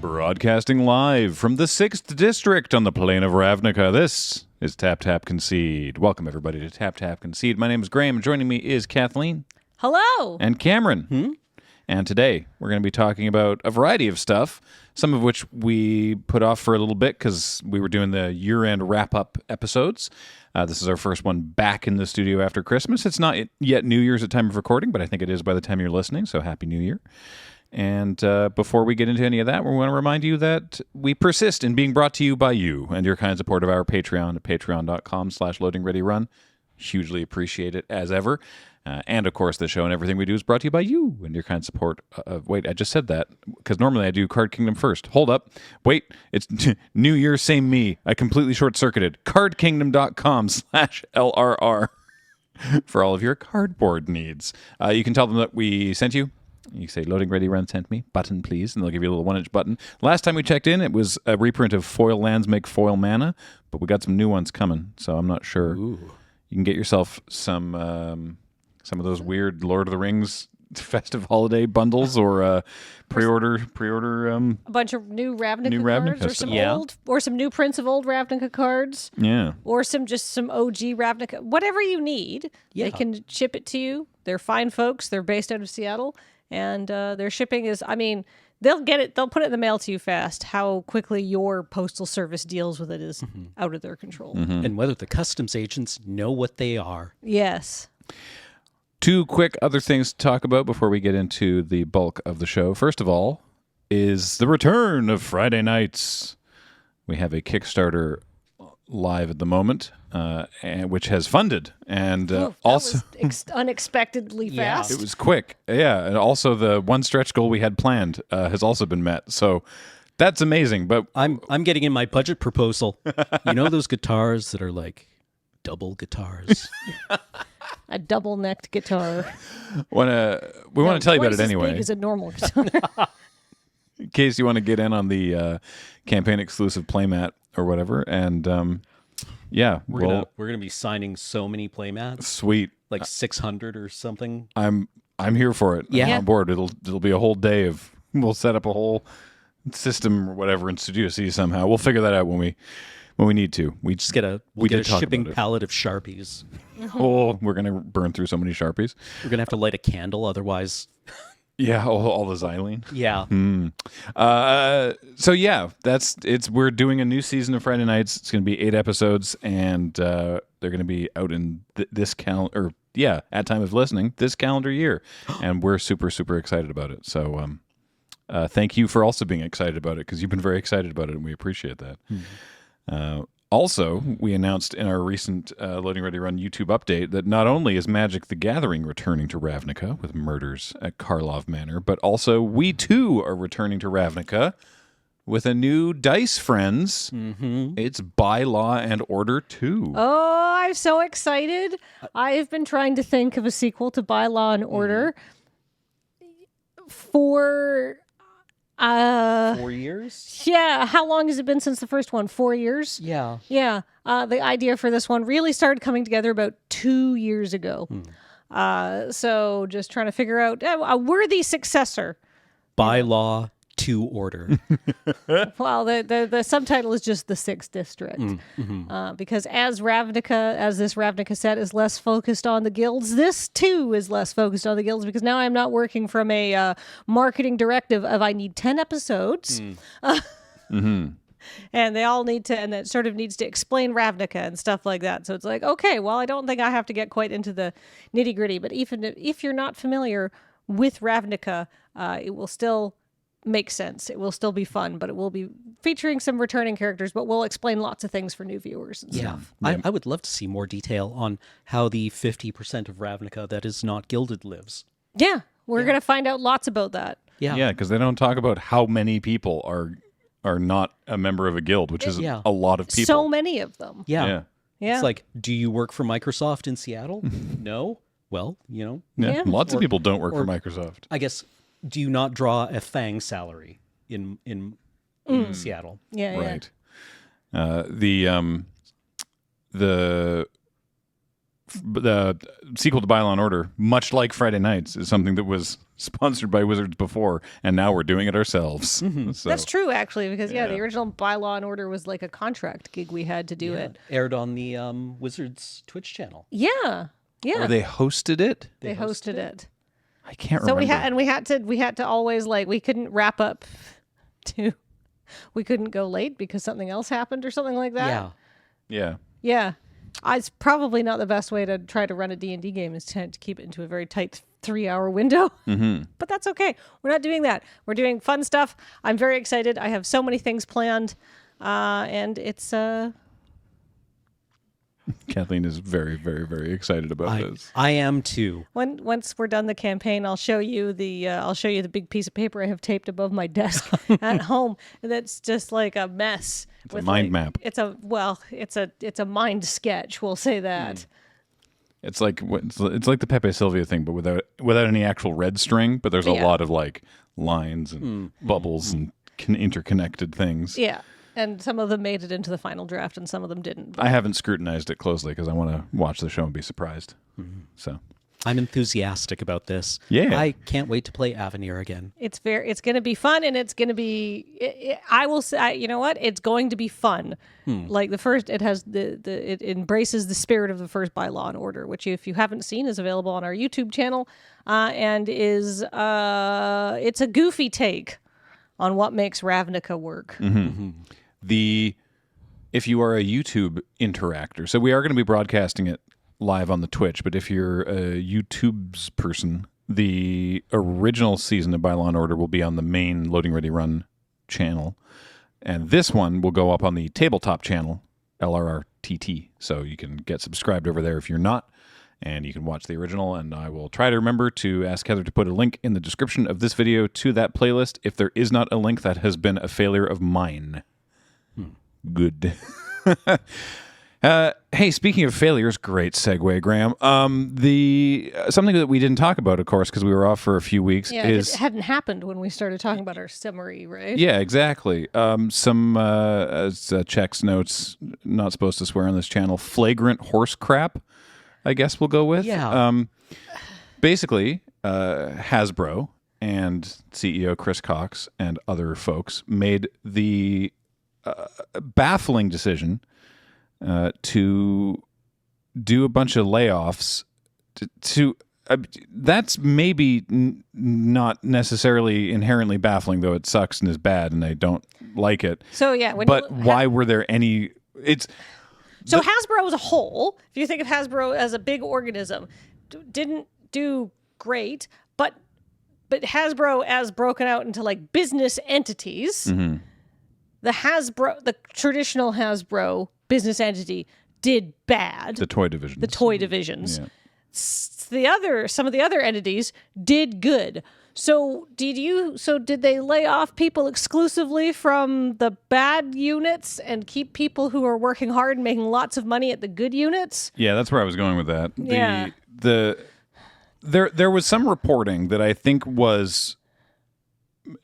Broadcasting live from the 6th District on the plain of Ravnica, this is Tap Tap Concede. Welcome, everybody, to Tap Tap Concede. My name is Graham, and joining me is Kathleen. Hello. And Cameron. And today, we're going to be talking about a variety of stuff, some of which we put off for a little bit because we were doing the year-end wrap-up episodes. This is our first one back in the studio after Christmas. It's not yet New Year's at time of recording, but I think it is by the time you're listening, so Happy New Year. And before we get into any of that, we want to remind you that we persist in being brought to you by you and your kind support of our Patreon at patreon.com/loadingreadyrun. Hugely appreciate it as ever. And of course, the show and everything we do is brought to you by you and your kind support. Wait, I just said that because normally I do Card Kingdom first. Hold up. Wait, it's New Year, same me. I completely short-circuited. cardkingdom.com/LRR for all of your cardboard needs. You can tell them that we sent you. You say, Loading Ready Run sent me, button please, and they'll give you a little 1-inch button. Last time we checked in, it was a reprint of Foil Lands Make Foil Mana, but we got some new ones coming, so I'm not sure. Ooh. You can get yourself some of those weird Lord of the Rings festive holiday bundles or pre-order a bunch of new Ravnica cards or some new prints of old Ravnica cards. Yeah. Or some OG Ravnica, whatever you need. Yeah. They can ship it to you. They're fine folks. They're based out of Seattle. And their shipping is, they'll get it, they'll put it in the mail to you fast. How quickly your postal service deals with it is out of their control. Mm-hmm. And whether the customs agents know what they are. Yes. Two quick other things to talk about before we get into the bulk of the show. First of all is the return of Friday Nights. We have a Kickstarter live at the moment, and which has funded, and also was unexpectedly fast. It was quick, and also the one stretch goal we had planned has also been met. So that's amazing. But I'm getting in my budget proposal. You know those guitars that are like double guitars. A double-necked guitar. We want to tell you about it anyway. As big as a normal guitar. In case you want to get in on the campaign-exclusive playmat or whatever, and we're gonna be signing so many playmats. Sweet, like 600 or something. I'm here for it. Yeah, I'm on board. It'll be a whole day of. We'll set up a whole system or whatever in Studio C somehow. We'll figure that out when we need to. We just get a shipping pallet of Sharpies. Oh, we're gonna burn through so many Sharpies. We're gonna have to light a candle, otherwise. Yeah, all the xylene. Yeah. We're doing a new season of Friday Nights. It's going to be 8 episodes, and they're going to be out in this calendar. At time of listening, this calendar year, and we're super super excited about it. So, thank you for also being excited about it because you've been very excited about it, and we appreciate that. Also, we announced in our recent Loading Ready Run YouTube update that not only is Magic the Gathering returning to Ravnica with murders at Karlov Manor, but also we too are returning to Ravnica with a new Dice Friends. Mm-hmm. It's Bylaw and Order 2. Oh, I'm so excited. I've been trying to think of a sequel to Bylaw and Order for... 4 years? Yeah. How long has it been since the first one? 4 years? Yeah. Yeah. The idea for this one really started coming together about 2 years ago. So just trying to figure out a worthy successor. Bylaw to Order. Well, the subtitle is just the 6th District. Because as this Ravnica set is less focused on the guilds, this too is less focused on the guilds because now I'm not working from a marketing directive of I need 10 episodes. And they all need to, and it sort of needs to explain Ravnica and stuff like that. So it's like, okay, well, I don't think I have to get quite into the nitty gritty, but even if you're not familiar with Ravnica, it will still make sense. It will still be fun, but it will be featuring some returning characters, but we'll explain lots of things for new viewers and stuff. I would love to see more detail on how the 50% of Ravnica that is not gilded lives. Yeah, we're going to find out lots about that. Yeah, because they don't talk about how many people are not a member of a guild, which is a lot of people. So many of them. Yeah. It's like, do you work for Microsoft in Seattle? No? Well, lots of people don't work for Microsoft. I guess, do you not draw a FANG salary in Seattle? Yeah, right. The sequel to Bylaw and Order, much like Friday Nights, is something that was sponsored by Wizards before, and now we're doing it ourselves. So, That's true, actually, because the original Bylaw and Order was like a contract gig we had to do it. Aired on the Wizards Twitch channel. Yeah, or they hosted it. They hosted it. I can't So remember. we had to always we couldn't wrap up we couldn't go late because something else happened or something like that. Yeah. Yeah. Yeah. It's probably not the best way to try to run a D&D game is to keep it into a very tight 3-hour window. Mm-hmm. But that's okay. We're not doing that. We're doing fun stuff. I'm very excited. I have so many things planned. And it's... Kathleen is very, very, very excited about this. I am too. Once we're done the campaign, I'll show you the big piece of paper I have taped above my desk at home. That's just like a mess. It's a mind map. It's a mind sketch. We'll say that. It's like the Pepe Sylvia thing, but without any actual red string. But there's a lot of like lines and bubbles and interconnected things. Yeah. And some of them made it into the final draft, and some of them didn't. I haven't scrutinized it closely because I want to watch the show and be surprised. So I'm enthusiastic about this. Yeah. I can't wait to play Avenir again. It's going to be fun, and it's going to be. I will say, you know what? It's going to be fun. Like the first, it has it embraces the spirit of the first Bylaw and Order, which if you haven't seen is available on our YouTube channel, and is it's a goofy take on what makes Ravnica work. If you are a YouTube interactor, so we are going to be broadcasting it live on the Twitch, but if you're a YouTube's person, the original season of Bylaw and Order will be on the main Loading Ready Run channel, and this one will go up on the tabletop channel, LRRTT, so you can get subscribed over there if you're not, and you can watch the original, and I will try to remember to ask Heather to put a link in the description of this video to that playlist. If there is not a link, that has been a failure of mine. Good. Hey, speaking of failures, great segue, Graham. Something that we didn't talk about, of course, because we were off for a few weeks, it hadn't happened when we started talking about our summary, right? Yeah, exactly. Some checks notes, not supposed to swear on this channel, flagrant horse crap, I guess we'll go with. Yeah. Basically, Hasbro and CEO Chris Cox and other folks made the baffling decision to do a bunch of layoffs that's maybe not necessarily inherently baffling, though it sucks and is bad and I don't like it. So yeah, why were there any? Hasbro as a whole, if you think of Hasbro as a big organism, didn't do great, but Hasbro as broken out into like business entities. Mm-hmm. The traditional Hasbro business entity did bad. The toy divisions. Yeah. Some of the other entities did good. So did they lay off people exclusively from the bad units and keep people who are working hard and making lots of money at the good units? Yeah, that's where I was going with that. Yeah. There was some reporting that I think was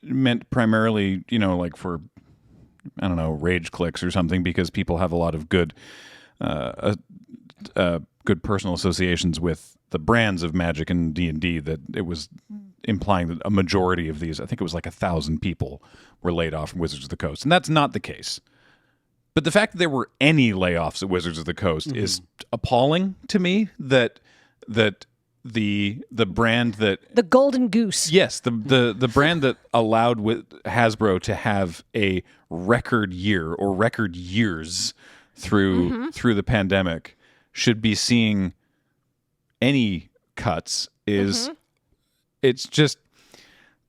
meant primarily, like for, I don't know, rage clicks or something, because people have a lot of good personal associations with the brands of Magic and D&D, that it was implying that a majority of these, I think it was like 1,000 people, were laid off from Wizards of the Coast. And that's not the case. But the fact that there were any layoffs at Wizards of the Coast is appalling to me, that the brand that... The Golden Goose. Yes, the brand that allowed Hasbro to have a record year or record years through the pandemic should be seeing any cuts is... It's just...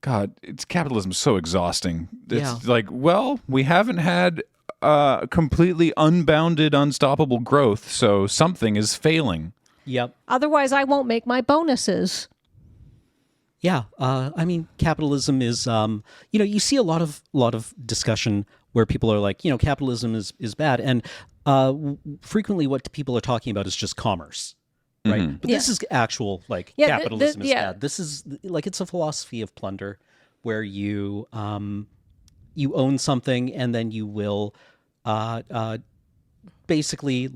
God, capitalism is so exhausting. It's like, well, we haven't had completely unbounded, unstoppable growth, so something is failing. Yep. Otherwise, I won't make my bonuses. Yeah. I mean, capitalism is, you see a lot of discussion where people are like, capitalism is bad. And frequently what people are talking about is just commerce, right? But this is actual, capitalism is bad. This is, it's a philosophy of plunder where you own something and then you will basically,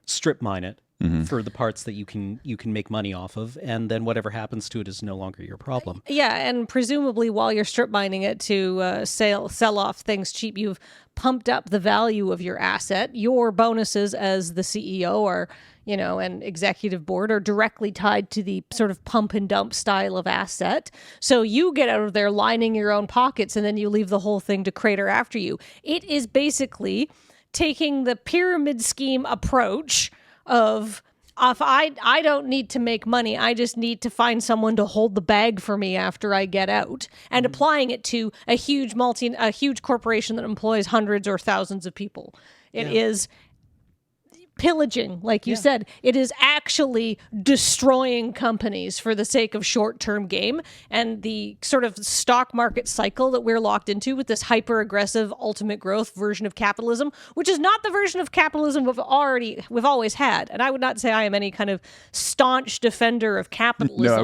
strip mine it. for the parts that you can make money off of, and then whatever happens to it is no longer your problem. Yeah, and presumably while you're strip mining it to sell off things cheap, you've pumped up the value of your asset. Your bonuses as the CEO are, and executive board are directly tied to the sort of pump and dump style of asset. So you get out of there lining your own pockets, and then you leave the whole thing to crater after you. It is basically taking the pyramid scheme approach of, if I don't need to make money, I just need to find someone to hold the bag for me after I get out, and applying it to a huge corporation that employs hundreds or thousands of people. It is pillaging, like you said. It is actually destroying companies for the sake of short-term game, and the sort of stock market cycle that we're locked into with this hyper-aggressive ultimate growth version of capitalism, which is not the version of capitalism we've always had. And I would not say I am any kind of staunch defender of capitalism. No,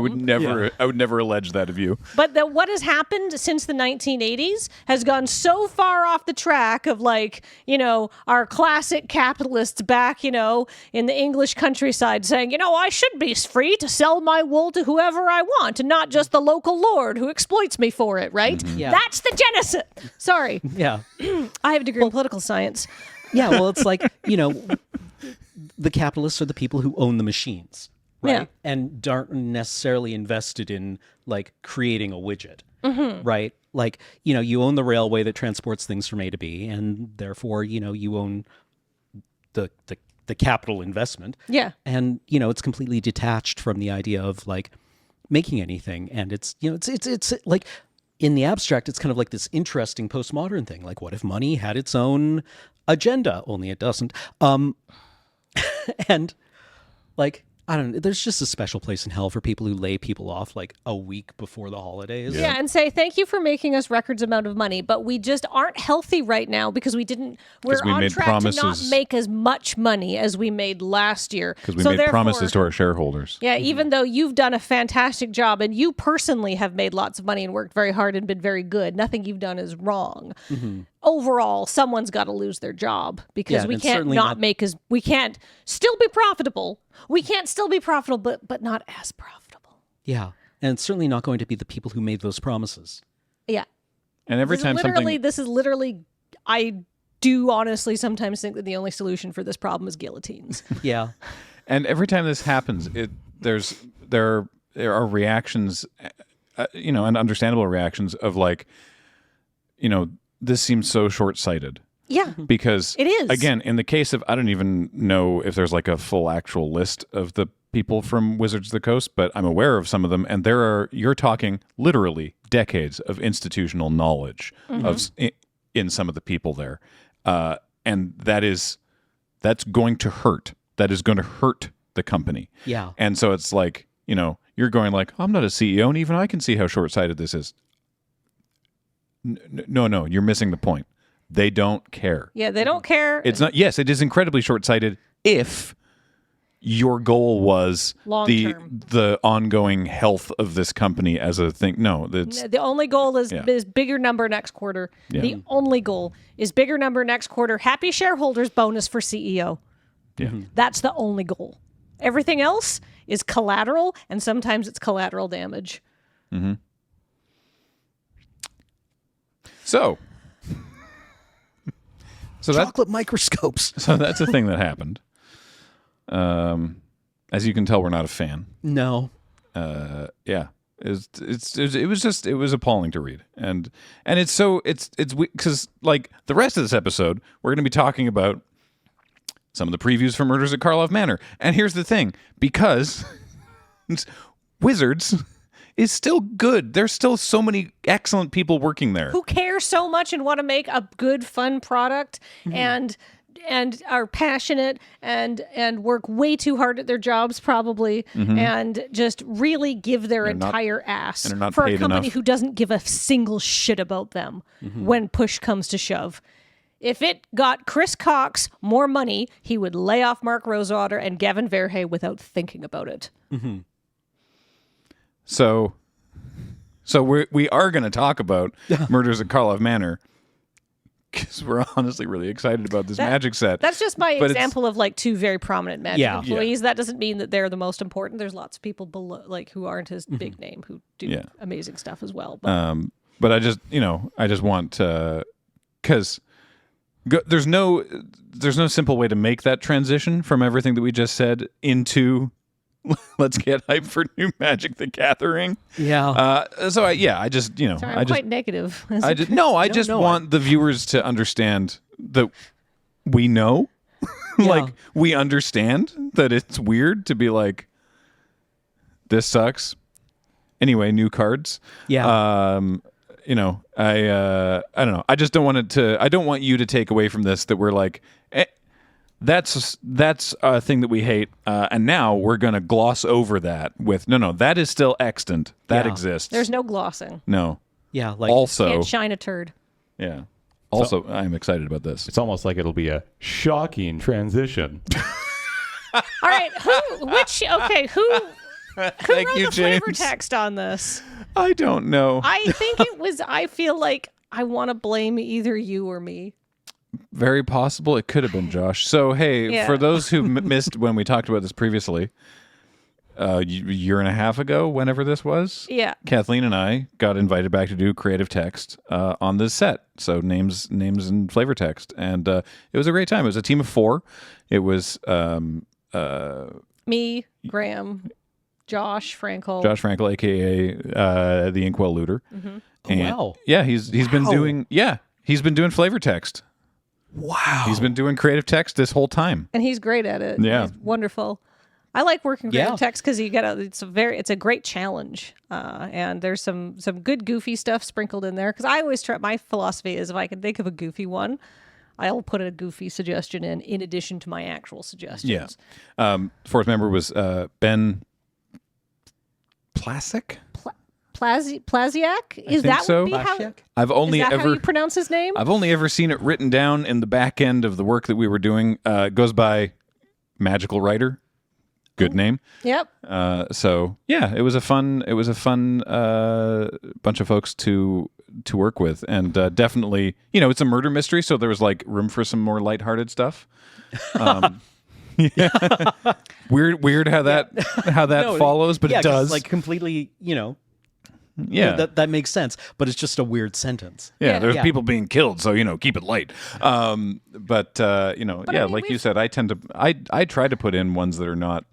I would never allege that of you. But what has happened since the 1980s has gone so far off the track of, our classic capitalists back, in the English countryside saying, I should be free to sell my wool to whoever I want and not just the local lord who exploits me for it, right? Mm-hmm. Yeah. That's the genesis. Sorry. Yeah. I have a degree in political science. Yeah, well, it's like, the capitalists are the people who own the machines, right? Yeah. And aren't necessarily invested in, creating a widget, right? You own the railway that transports things from A to B, and therefore, you own the capital investment. Yeah. And, it's completely detached from the idea of, making anything. And it's, it's like, in the abstract, it's kind of like this interesting postmodern thing. Like, what if money had its own agenda? Only it doesn't. And, I don't know. There's just a special place in hell for people who lay people off a week before the holidays. Yeah, and say, thank you for making us records amount of money, but we just aren't healthy right now because we're on track to not make as much money as we made last year. Because we made promises to our shareholders. Yeah, even though you've done a fantastic job and you personally have made lots of money and worked very hard and been very good, nothing you've done is wrong. Mm-hmm. Overall, someone's got to lose their job because we can't we can't still be profitable. We can't still be profitable, but not as profitable. Yeah, and it's certainly not going to be the people who made those promises. Yeah, and this is literally, I do honestly sometimes think that the only solution for this problem is guillotines. Yeah, and every time this happens, there are reactions, and understandable reactions of this seems so short-sighted. Yeah. Because it is. Again, in the case of, I don't even know if there's a full actual list of the people from Wizards of the Coast, but I'm aware of some of them, and you're talking literally decades of institutional knowledge in some of the people there. And that's going to hurt. That is going to hurt the company. Yeah. And so it's you're going I'm not a CEO, and even I can see how short-sighted this is. No, you're missing the point. They don't care. Yeah, they don't care. It's not. Yes, it is incredibly short-sighted if your goal was the ongoing health of this company as a thing. No, the only goal is bigger number next quarter. Yeah. The only goal is bigger number next quarter. Happy shareholders bonus for CEO. Yeah, that's the only goal. Everything else is collateral, and sometimes it's collateral damage. Mm-hmm. So chocolate microscopes. So that's a thing that happened. As you can tell, we're not a fan. No. Yeah. It was appalling to read, and it's because the rest of this episode we're going to be talking about some of the previews for Murders at Karlov Manor, and here's the thing: because Wizards is still good. There's still so many excellent people working there who care so much and want to make a good, fun product, and are passionate and work way too hard at their jobs probably, and just really give their entire ass for a company who doesn't give a single shit about them when push comes to shove. If it got Chris Cox more money, he would lay off Mark Rosewater and Gavin Verhey without thinking about it. Mm-hmm. So we are going to talk about Murders at Karlov Manor, because we're honestly really excited about this magic set. That's just my But example of like two very prominent magic Yeah. employees. That doesn't mean that they're the most important. There's lots of people below, like who aren't as big name who do amazing stuff as well. But I just, I just want to, because there's no simple way to make that transition from everything that we just said into let's get hyped for new Magic the Gathering. Yeah. So I just, Sorry, I'm quite negative. I just want the viewers to understand that we know, like we understand that it's weird to be like, this sucks. Anyway, new cards. Yeah. I don't know. I just don't want I don't want you to take away from this that we're like, that's a thing that we hate, and now we're gonna gloss over that with no, that is still extant. That exists. There's no glossing. No. Yeah. Like Also, Can't shine a turd. yeah. Also, I'm excited about this. It's almost like it'll be a shocking transition. All right, who Thank wrote you, the James. flavor text on this? I don't know. I think it was. I feel like I want to blame either you or me. Very possible. It could have been Josh. So, hey, Yeah. for those who missed when we talked about this previously, a year and a half ago, whenever this was, Yeah. Kathleen and I got invited back to do creative text on this set. So names and flavor text. And it was a great time. It was a team of 4. It was Me, Graham, Josh Frankel. Josh Frankel, a.k.a. the Inkwell Looter. Mm-hmm. And, wow. Yeah, he's been doing flavor text. Wow. He's been doing creative text this whole time. And he's great at it. Yeah. He's wonderful. I like working Yeah. creative text because it's a great challenge, and there's some good goofy stuff sprinkled in there. Because I always try. My philosophy is if I can think of a goofy one, I'll put a goofy suggestion in addition to my actual suggestions. Yeah. Fourth member was Ben Plasic. Plasiak? Is think that so. would be how? Plasiak? I've only Is that how ever you pronounce his name? I've only ever seen it written down in the back end of the work that we were doing. It goes by Magical Writer. Good name. Yep. So yeah, it was a fun bunch of folks to work with, and definitely, it's a murder mystery, so there was like room for some more lighthearted stuff. Weird how that follows, but it 'cause does. like completely, yeah, that makes sense, but it's just a weird sentence. yeah. There's Yeah. people being killed, so keep it light. But I mean, like you said, I try to put in ones that are not,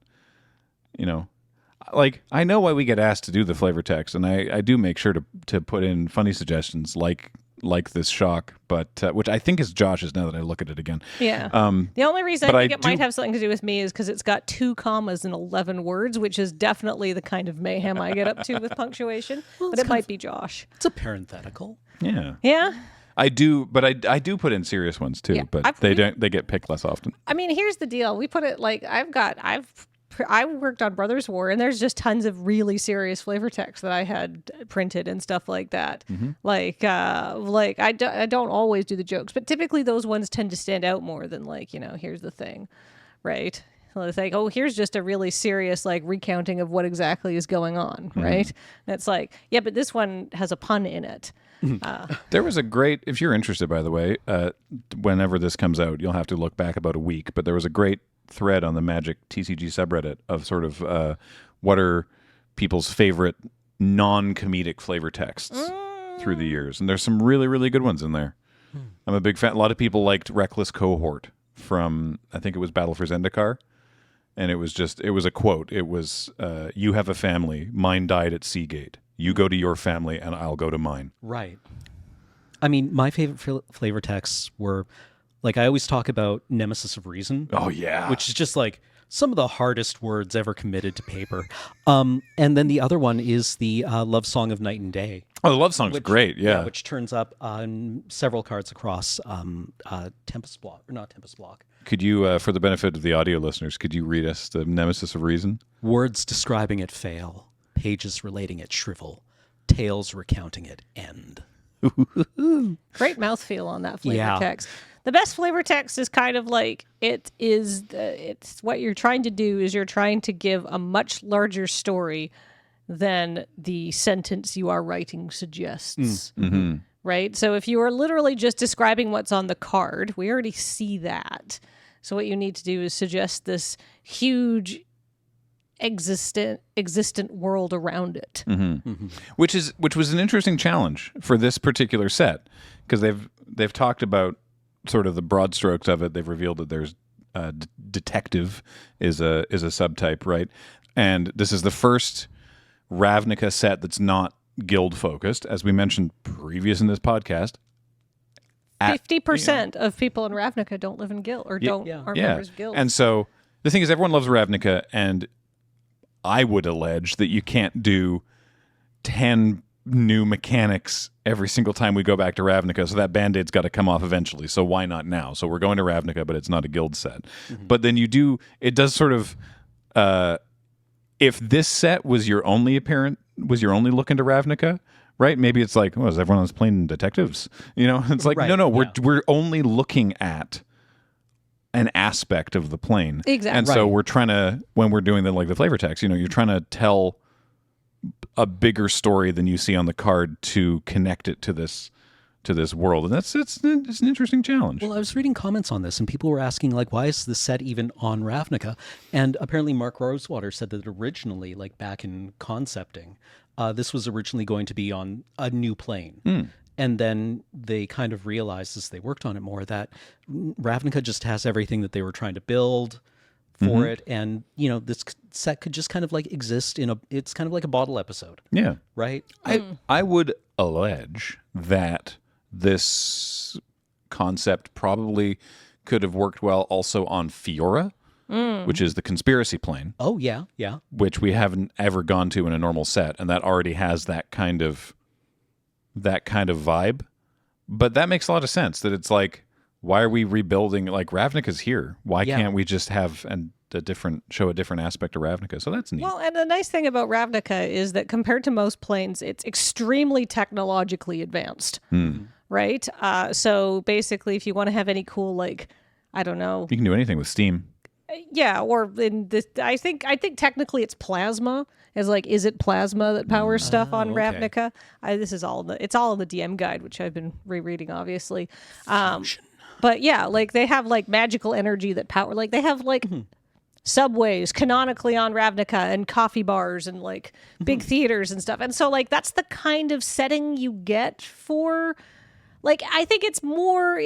like I know why we get asked to do the flavor text, and I do make sure to put in funny suggestions like this shock, but which I think is Josh's now that I look at it again. Yeah. The only reason but I think I it might do- have something to do with me is because it's got 2 commas and 11 words, which is definitely the kind of mayhem I get up to with punctuation. But it might be Josh. It's a parenthetical. Yeah, Yeah. I do, but I do put in serious ones too, Yeah, but they get picked less often. I mean, here's the deal. We put it like I worked on Brothers War, and there's just tons of really serious flavor text that I had printed and stuff like that. Like I don't always do the jokes, but typically those ones tend to stand out more than like, here's the thing, right? So it's like, oh, here's just a really serious like recounting of what exactly is going on, right? And it's like, yeah, but this one has a pun in it. There was a great, if you're interested, by the way, whenever this comes out, you'll have to look back about a week, but there was a great thread on the Magic TCG subreddit of sort of what are people's favorite non-comedic flavor texts through the years, and there's some really, really good ones in there. I'm a big fan. A lot of people liked Reckless Cohort from, I think it was Battle for Zendikar, and it was a quote. It was, you have a family, mine died at Seagate. You go to your family and I'll go to mine. Right. I mean, my favorite flavor texts were, like, I always talk about Nemesis of Reason. Oh, yeah. Which is just like some of the hardest words ever committed to paper. And then the other one is the Love Song of Night and Day. Oh, the love song's great, yeah. Which turns up on several cards across Tempest Block, or not Tempest Block. Could you, for the benefit of the audio listeners, could you read us the Nemesis of Reason? Words describing it fail, pages relating it shrivel, tales recounting it end. Great mouthfeel on that flavor text. The best flavor text is kind of like it's what you're trying to do is you're trying to give a much larger story than the sentence you are writing suggests. right? So if you are literally just describing what's on the card, we already see that. So what you need to do is suggest this huge existent world around it. Which was an interesting challenge for this particular set, because they've talked about sort of the broad strokes of it. They've revealed that there's detective is a subtype, right? And this is the first Ravnica set that's not guild focused, as we mentioned previous in this podcast. 50% of people in Ravnica don't live in guild or aren't members of guilds. And so the thing is, everyone loves Ravnica, and I would allege that you can't do 10 new mechanics every single time we go back to Ravnica, so that Band-Aid's got to come off eventually, so why not now? So we're going to Ravnica, but it's not a guild set. But then it does sort of, if this set was your only look into Ravnica, right? Maybe it's like, is everyone else playing detectives? It's like, Right, no, we're only looking at an aspect of the plane. Exactly. And so we're trying to, when we're doing the flavor text, you're trying to tell a bigger story than you see on the card to connect it to this world, and it's an interesting challenge. Well, I was reading comments on this, and people were asking, like, why is this set even on Ravnica? And apparently Mark Rosewater said that originally, like back in concepting, this was originally going to be on a new plane. And then they kind of realized as they worked on it more that Ravnica just has everything that they were trying to build for it, and this set could just kind of like exist it's kind of like a bottle episode. Yeah. Right? I would allege that this concept probably could have worked well also on Fiora, which is the conspiracy plane. Oh, yeah. Which we haven't ever gone to in a normal set, and that already has that kind of vibe. But that makes a lot of sense, that it's like, why are we rebuilding? Like, Ravnica's here. Why can't we just have show a different aspect of Ravnica? So that's neat. Well, and the nice thing about Ravnica is that compared to most planes, it's extremely technologically advanced, right? So basically, if you want to have any cool, like, I don't know, You can do anything with Steam. yeah, or in this, I think technically it's plasma. Is it plasma that powers stuff on okay. Ravnica? It's all in the DM guide, which I've been rereading, obviously. But yeah, like they have like magical energy that power. Like they have like subways canonically on Ravnica and coffee bars and like big theaters and stuff. And so like that's the kind of setting you get for. Like, I think it's more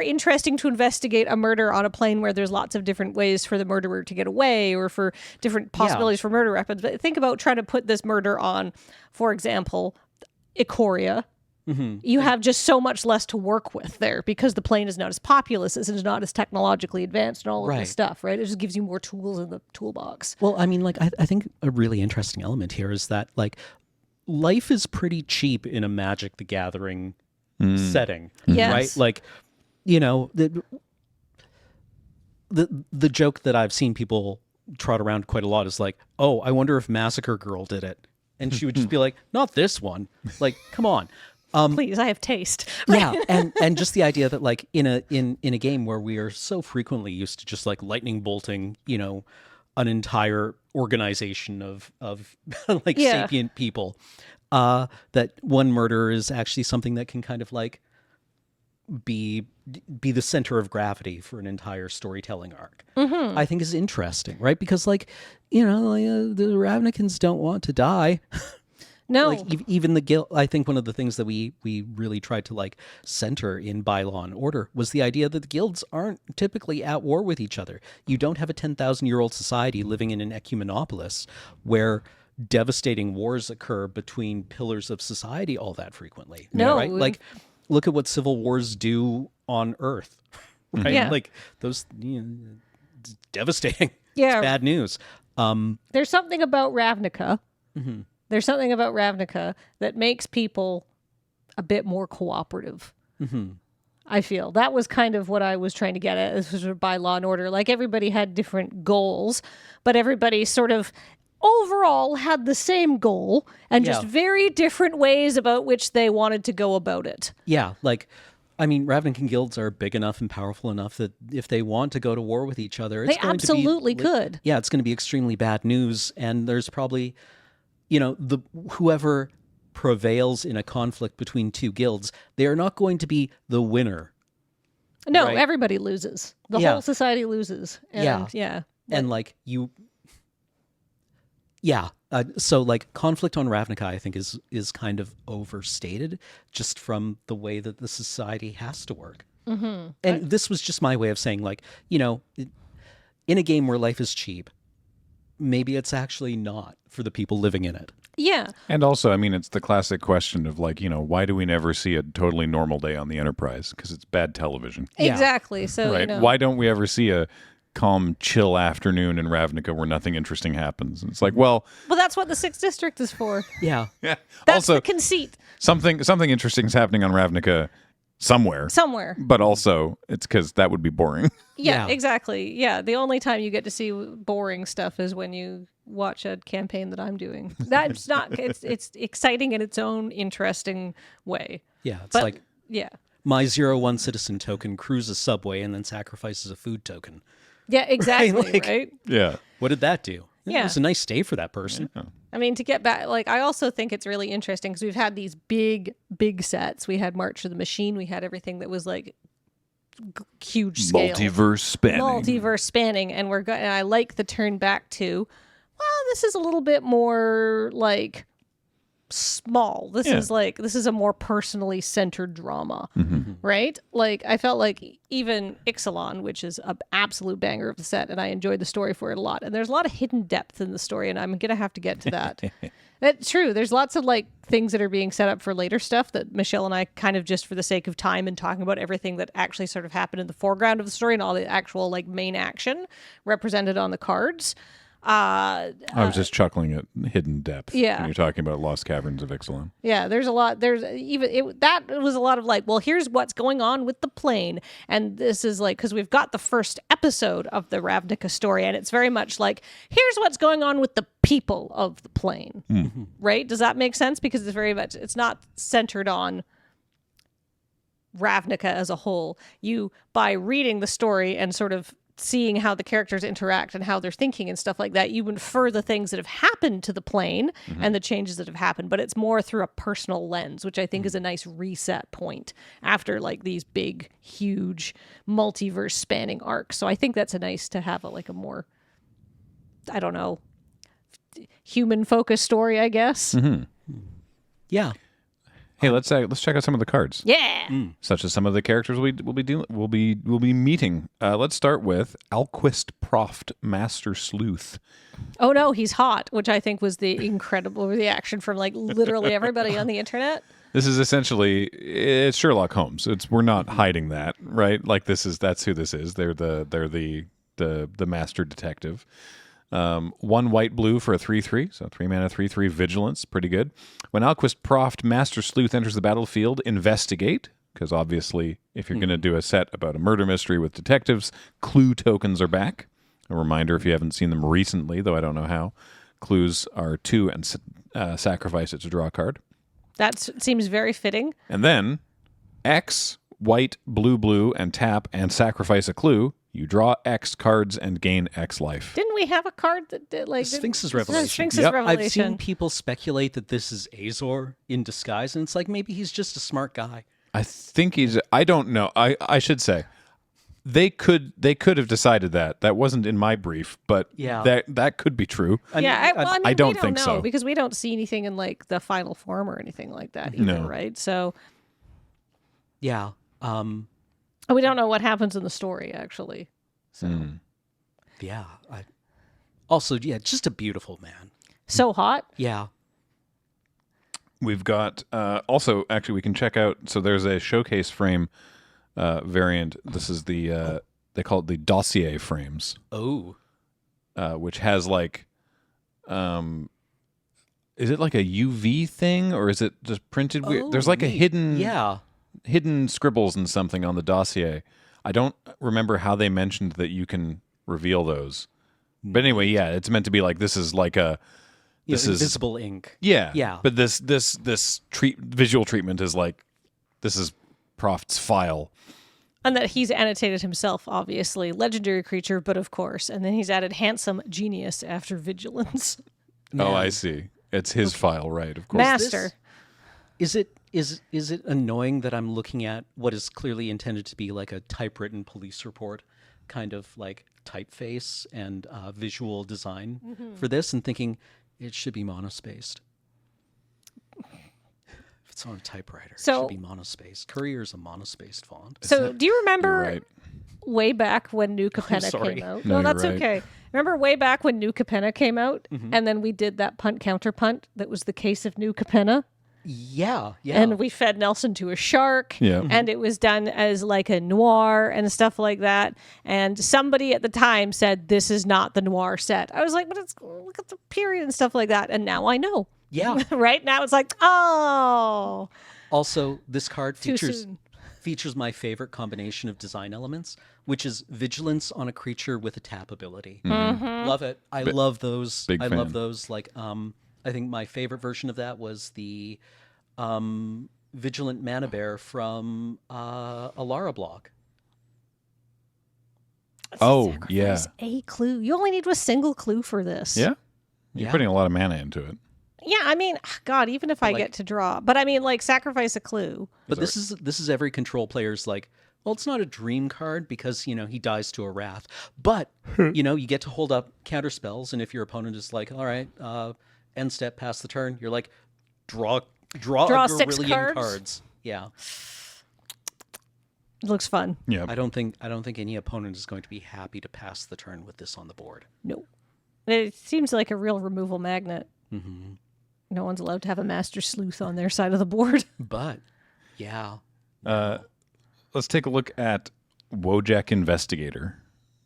interesting to investigate a murder on a plane where there's lots of different ways for the murderer to get away or for different possibilities for murder weapons. But think about trying to put this murder on, for example, Ikoria. You have just so much less to work with there because the plane is not as populous, it's not as technologically advanced and all of this stuff, right? It just gives you more tools in the toolbox. Well, I mean, like, I think a really interesting element here is that, like, life is pretty cheap in a Magic the Gathering setting, Yes. right? Like, the joke that I've seen people trot around quite a lot is like, oh, I wonder if Massacre Girl did it. And she would just be like, not this one. Like, come on. Please, I have taste. Yeah, and just the idea that like in a game where we are so frequently used to just like lightning bolting, an entire organization of like sapient people, that one murder is actually something that can kind of like be the center of gravity for an entire storytelling arc. I think is interesting, right? Because like, the Ravnicans don't want to die. No. Like even the guild, I think one of the things that we really tried to like center in Bylaw and Order was the idea that the guilds aren't typically at war with each other. You don't have a 10,000-year-old society living in an ecumenopolis where devastating wars occur between pillars of society all that frequently. No. Right? Like, look at what civil wars do on Earth. Right? Yeah. Like those, it's devastating. Yeah. It's bad news. There's something about Ravnica. There's something about Ravnica that makes people a bit more cooperative. I feel that was kind of what I was trying to get at. This was by Law and Order. Like everybody had different goals, but everybody sort of overall had the same goal and just very different ways about which they wanted to go about it. Yeah, like, I mean, Ravnican guilds are big enough and powerful enough that if they want to go to war with each other, They absolutely could. Yeah, it's going to be extremely bad news, and there's probably, whoever prevails in a conflict between two guilds, they are not going to be the winner. No, Right. everybody loses. The Yeah. whole society loses. And, yeah. And like you, yeah. So like conflict on Ravnica, I think is kind of overstated just from the way that the society has to work. Mm-hmm. And this was just my way of saying, like, you know, in a game where life is cheap, maybe it's actually not for the people living in it. Yeah. And also, I mean, it's the classic question of like, you know, why do we never see a totally normal day on the Enterprise? Because it's bad television, Yeah. Exactly. So, right? you know. Why don't we ever see a calm, chill afternoon in Ravnica where nothing interesting happens? And it's like, well, that's what the 6th District is for. Yeah. yeah. That's Also, the conceit. something interesting is happening on Ravnica somewhere. But also, it's because that would be boring. Yeah, Yeah. exactly. Yeah, the only time you get to see boring stuff is when you watch a campaign that I'm doing. That's not. It's exciting in its own interesting way. Yeah. It's But like yeah, my 0-1 citizen token cruises Subway and then sacrifices a food token. yeah, exactly. Like- Right. Yeah. What did that do? Yeah. It was a nice day for that person. I mean, to get back, like, I also think it's really interesting because we've had these big sets. We had March of the Machine. We had everything that was like huge scale. Multiverse spanning. And and I like the turn back to, well, this is a little bit more like small. This is a more personally centered drama, right? Like, I felt like even Ixalan, which is an absolute banger of the set, and I enjoyed the story for it a lot. And there's a lot of hidden depth in the story, and I'm gonna have to get to that. That's true. There's lots of like things that are being set up for later stuff that Michelle and I kind of just for the sake of time and talking about everything that actually sort of happened in the foreground of the story and all the actual like main action represented on the cards. I was just chuckling at hidden depth. Yeah. When you're talking about Lost Caverns of Ixalan. Yeah, there's a lot. That was a lot of like, well, here's what's going on with the plane, and this is like because we've got the first episode of the Ravnica story, and it's very much like here's what's going on with the people of the plane, right? Does that make sense? Because it's not centered on Ravnica as a whole. You by reading the story and sort of seeing how the characters interact and how they're thinking and stuff like that, you infer the things that have happened to the plane and the changes that have happened, but it's more through a personal lens, which I think is a nice reset point after like these big, huge multiverse spanning arcs. So I think that's a nice to have a more, I don't know, human focused story, I guess. Yeah. Hey, let's check out some of the cards. Yeah. Such as some of the characters we'll be meeting. Let's start with Alquist Proft, Master Sleuth. Oh no, he's hot, which I think was the incredible reaction from like literally everybody on the internet. This is essentially it's Sherlock Holmes. We're not hiding that, right? Like that's who this is. They're the master detective. 1 white blue for a 3/3, so 3 mana 3/3 vigilance, pretty good. When Alquist Proft, Master Sleuth enters the battlefield, investigate, because obviously if you're going to do a set about a murder mystery with detectives, clue tokens are back. A reminder if you haven't seen them recently, though I don't know how, clues are 2 and sacrifice it to draw a card. That seems very fitting. And then X, white, blue, and tap and sacrifice a clue. You draw X cards and gain X life. Didn't we have a card that did like Sphinx's Revelation. Sphinx's Yep. Revelation. I've seen people speculate that this is Azor in disguise, and it's like maybe he's just a smart guy. I think I don't know. I should say they could have decided that. That wasn't in my brief, but Yeah. that could be true. I I don't we don't think know so. because we don't see anything in like the final form or anything like that either, No. right? So yeah. we don't know what happens in the story actually. So Yeah. Also, yeah, just a beautiful man. so hot. Yeah. We've got also actually we can check out. So there's a showcase frame variant. This is the they call it the dossier frames, Oh. which has like is it like a UV thing or is it just printed weird? There's like a hidden scribbles and something on the dossier. I don't remember how they mentioned that you can reveal those. But anyway, yeah, it's meant to be like this is like a this is invisible ink. yeah. Yeah. But this visual treatment is like this is Proft's file. And that he's annotated himself, obviously. Legendary creature, but of course. And then he's added handsome genius after vigilance. Oh, I see. It's his file, right? Of course. Master. Is it annoying that I'm looking at what is clearly intended to be like a typewritten police report kind of like typeface and visual design for this and thinking it should be monospaced? If it's on a typewriter, it should be monospaced. Courier is a monospaced font. So do you remember You're right. way back when New Capenna sorry. came out? No, No, that's you're right. okay. Remember way back when New Capenna came out, and then we did that punt counter punt that was the case of New Capenna, Yeah. and we fed Nelson to a shark, Yeah. and it was done as like a noir and stuff like that. And somebody at the time said, "This is not the noir set." I was like, "But look at the period and stuff like that." And now I know. Yeah. Right now it's like, oh, Also, this card too features soon. features my favorite combination of design elements, which is vigilance on a creature with a tap ability. Love it. I love those. Big I fan. love those. Like, I think my favorite version of that was the Vigilant Mana Bear from a Lara block. Oh, yeah. Sacrifice a clue. You only need a single clue for this. Yeah? You're Yeah. putting a lot of mana into it. Yeah, I mean, God, even if I Like- get to draw, but I mean, like, sacrifice a clue. But this is every control player's like, well, it's not a dream card because he dies to a wrath, but you get to hold up counter spells, and if your opponent is like, all right, end step, pass the turn, you're like, draw Draw a 6 gazillion cards? Yeah, It looks fun. Yeah. I don't think any opponent is going to be happy to pass the turn with this on the board. No. It seems like a real removal magnet. No one's allowed to have a Master Sleuth on their side of the board. But yeah, Let's take a look at Wojak Investigator,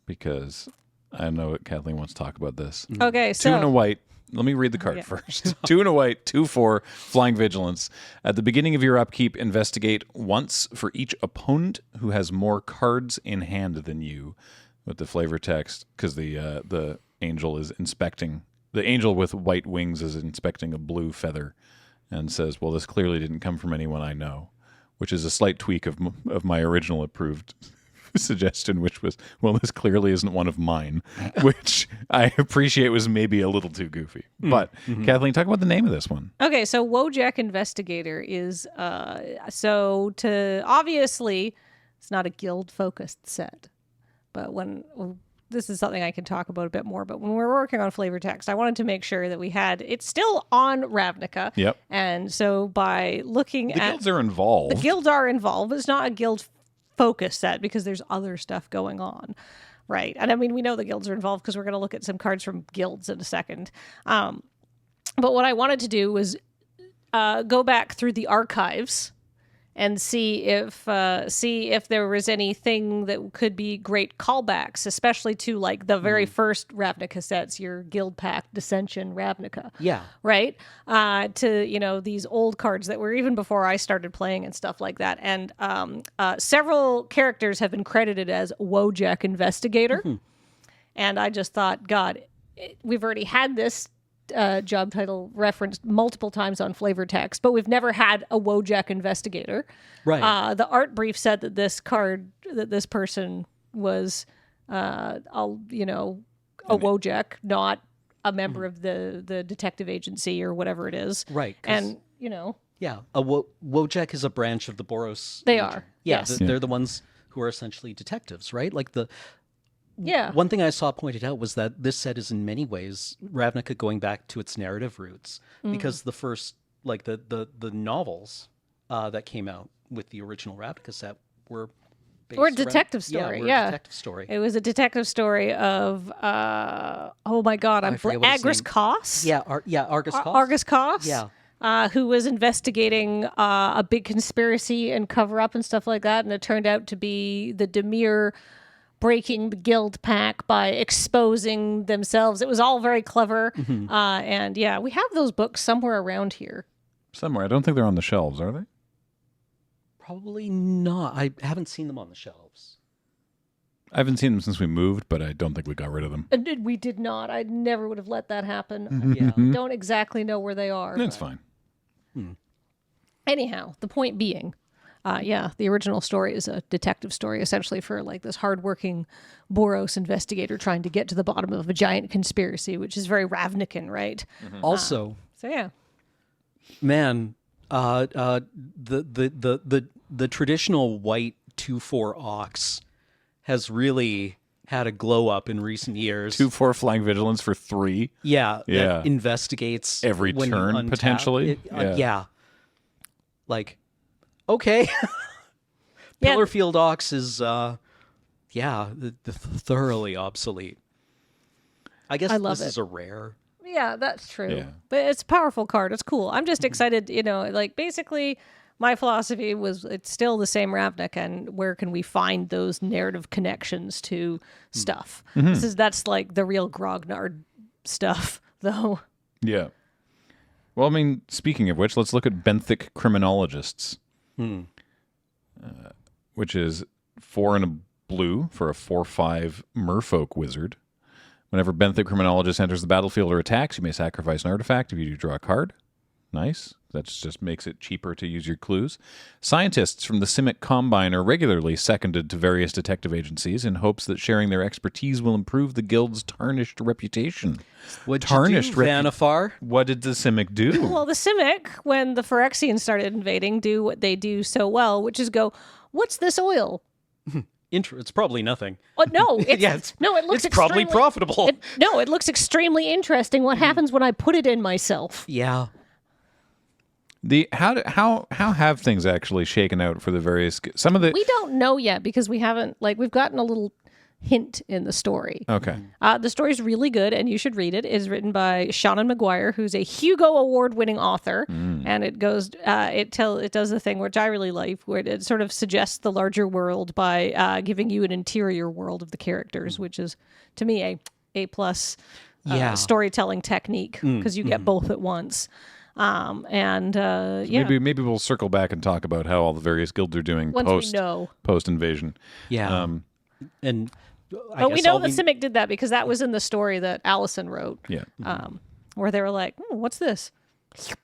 because I know what Kathleen wants to talk about this. Okay, 2 and a so white. Let me read the card first. 2 and a white, 2/4, Flying Vigilance. At the beginning of your upkeep, investigate once for each opponent who has more cards in hand than you, with the flavor text, because the angel is inspecting. The angel with white wings is inspecting a blue feather, and says, "Well, this clearly didn't come from anyone I know," which is a slight tweak of my original approved suggestion, which was, "Well, this clearly isn't one of mine," which I appreciate was maybe a little too goofy. But Kathleen, talk about the name of this one. okay, so Wojak Investigator is obviously it's not a guild focused set, but this is something I can talk about a bit more. But when we were working on flavor text, I wanted to make sure that it's still on Ravnica. Yep. And so by looking The at guilds are involved. the guilds are involved, but it's not a guild focus set because there's other stuff going on. Right. And I mean, we know the guilds are involved because we're going to look at some cards from guilds in a second. But what I wanted to do was go back through the archives and see if there was anything that could be great callbacks, especially to like the very first Ravnica sets, your Guild Pact Dissension Ravnica. yeah, Right? To, these old cards that were even before I started playing and stuff like that. And several characters have been credited as Wojak Investigator. And I just thought, God, we've already had this job title referenced multiple times on flavor text, but we've never had a Wojak Investigator. right. The art brief said that this person was, a Wojak, not a member of the detective agency or whatever it is. Right, 'cause- And, Yeah, Wojak is a branch of the Boros. They Legion. are, Yeah, yes. they're the ones who are essentially detectives, right? Like yeah. one thing I saw pointed out was that this set is in many ways Ravnica going back to its narrative roots, because the first, like the novels that came out with the original Ravnica set were based Or a around- detective story, were a yeah. detective story. It was a detective story of, oh my God, I'm forget what his Agris name- Koss? Argus Koss. Argus Koss? Yeah. Who was investigating a big conspiracy and cover up and stuff like that. And it turned out to be the Demir breaking the guild pack by exposing themselves. It was all very clever. And yeah, we have those books somewhere around here. Somewhere. I don't think they're on the shelves, are they? Probably not. I haven't seen them on the shelves. I haven't seen them since we moved, but I don't think we got rid of them. We did not. I never would have let that happen. Yeah. I don't exactly know where they are. That's but- fine. Anyhow, the point being, the original story is a detective story, essentially for like this hardworking Boros investigator trying to get to the bottom of a giant conspiracy, which is very Ravnican, right? Also, So yeah, man, the traditional white 2/4 ox has really had a glow up in recent years. 2/4 flying vigilance for 3. Yeah, Yeah. that investigates Every when you turn, untap potentially? it. Yeah. Yeah. Like, okay. Yeah. Pillarfield Ox is, thoroughly obsolete. I guess I love this it. is a rare. Yeah, that's true. Yeah. But it's a powerful card. It's cool. I'm just excited, like basically my philosophy was it's still the same Ravnica, and where can we find those narrative connections to stuff? That's like the real grognard stuff, though. Yeah. Well, I mean, speaking of which, let's look at Benthic Criminologists, which is 4 and a blue for a 4/5 merfolk wizard. Whenever Benthic Criminologist enters the battlefield or attacks, you may sacrifice an artifact. If you do, draw a card. Nice. That just makes it cheaper to use your clues. Scientists from the Simic Combine are regularly seconded to various detective agencies in hopes that sharing their expertise will improve the guild's tarnished reputation. What'd Tarnished you do, Vanifar? What did the Simic do? Well, the Simic, when the Phyrexians started invading, do what they do so well, which is go, what's this oil? It's probably nothing. Oh, no, it's, Yeah, it looks it's probably extremely- profitable. it looks extremely interesting. What happens when I put it in myself? Yeah. How have things actually shaken out for the various some of the We don't know yet because we haven't we've gotten a little hint in the story. Okay. The story's really good, and you should read it. It's written by Shannon McGuire, who's a Hugo Award-winning author, and it goes. It does the thing which I really like, where it sort of suggests the larger world by giving you an interior world of the characters, which is to me a plus Yeah. storytelling technique because you get both at once. Yeah. Maybe we'll circle back and talk about how all the various guilds are doing Once we know. post invasion. Yeah. And But we know the Simic did that because that was in the story that Allison wrote. Yeah. Where they were like, what's this? I'm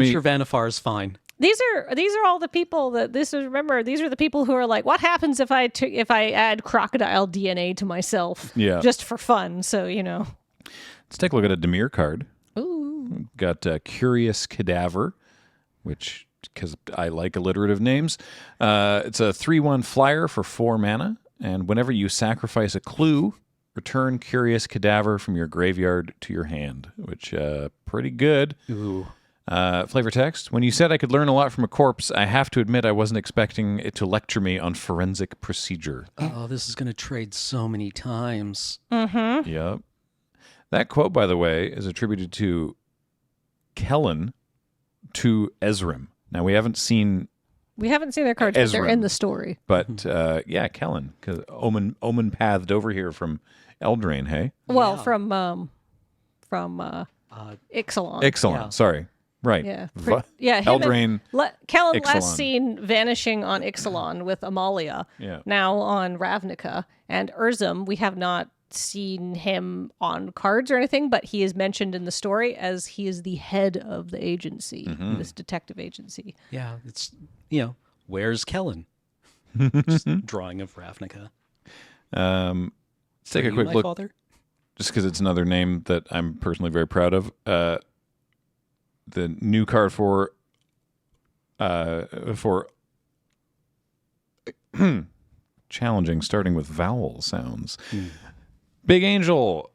mean- sure Vanifar's fine. These are all the people that remember, these are the people who are like, what happens if I add crocodile DNA to myself? Yeah. Just for fun. So, Let's take a look at a Demir card. Ooh. Got Curious Cadaver, which, because I like alliterative names, it's a 3/1 flyer for 4 mana, and whenever you sacrifice a clue, return Curious Cadaver from your graveyard to your hand, which pretty good. Ooh. Flavor text. When you said I could learn a lot from a corpse, I have to admit I wasn't expecting it to lecture me on forensic procedure. Oh, this is going to trade so many times. Yep. That quote, by the way, is attributed to Kellen to Ezrim. Now, we haven't seen, We haven't seen their cards, but they're Ezra. in the story. but yeah, Kellen, because Omen pathed over here from Eldraine, hey? Well, from Ixalan. Excellent. Yeah. Sorry. Right. Yeah. Va- Yeah, him and Eldraine. Kellen Ixalan. last seen vanishing on Ixalan with Amalia. Yeah. Now on Ravnica. And Urzum, we have not seen him on cards or anything, but he is mentioned in the story as he is the head of the agency, this detective agency. Yeah, it's, where's Kellen? Just drawing of Ravnica. Let's take Are a you quick my look, father? just because it's another name that I'm personally very proud of. The new card for challenging, starting with vowel sounds. Big Angel,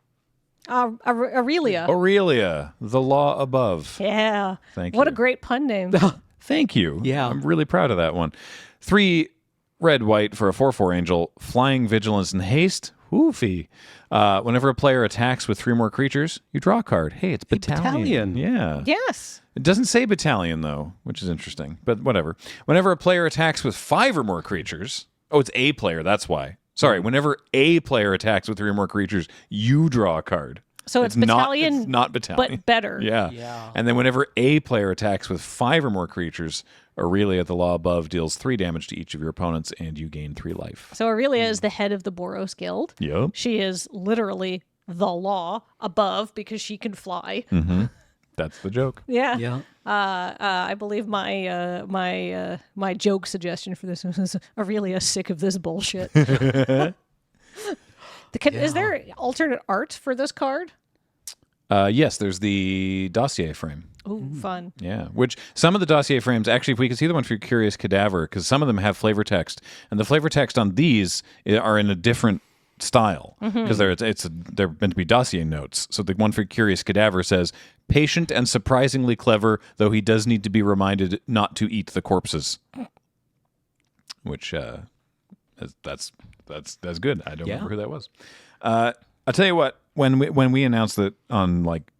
Aurelia. Aurelia, the law above. Yeah. Thank What you. a great pun name. Thank you. Yeah. I'm really proud of that one. 3 red, white for a 4/4 angel, flying, vigilance, and haste. Woofy. Whenever a player attacks with 3 more creatures, you draw a card. Hey, it's battalion. battalion. Yeah. Yes. It doesn't say battalion, though, which is interesting, but whatever. Whenever a player attacks with 5 or more creatures, it's a player, that's why. Sorry, whenever a player attacks with 3 or more creatures, you draw a card. So it's battalion, It's not battalion. but better. Yeah. Yeah. And then whenever a player attacks with 5 or more creatures, Aurelia, the law above, deals 3 damage to each of your opponents, and you gain 3 life. So Aurelia is the head of the Boros Guild. Yep. She is literally the law above because she can fly. That's the joke. Yeah. Yeah. I believe my my joke suggestion for this was Aurelia sick of this bullshit. Is there alternate art for this card? Yes, there's the dossier frame. Ooh, fun. Yeah, which some of the dossier frames, actually, if we could see the one for Curious Cadaver, because some of them have flavor text, and the flavor text on these are in a different style because they're meant to be dossier notes. So the one for Curious Cadaver says, "Patient and surprisingly clever, though he does need to be reminded not to eat the corpses," which that's good. I don't remember who that was. I'll tell you what, when we announced that on like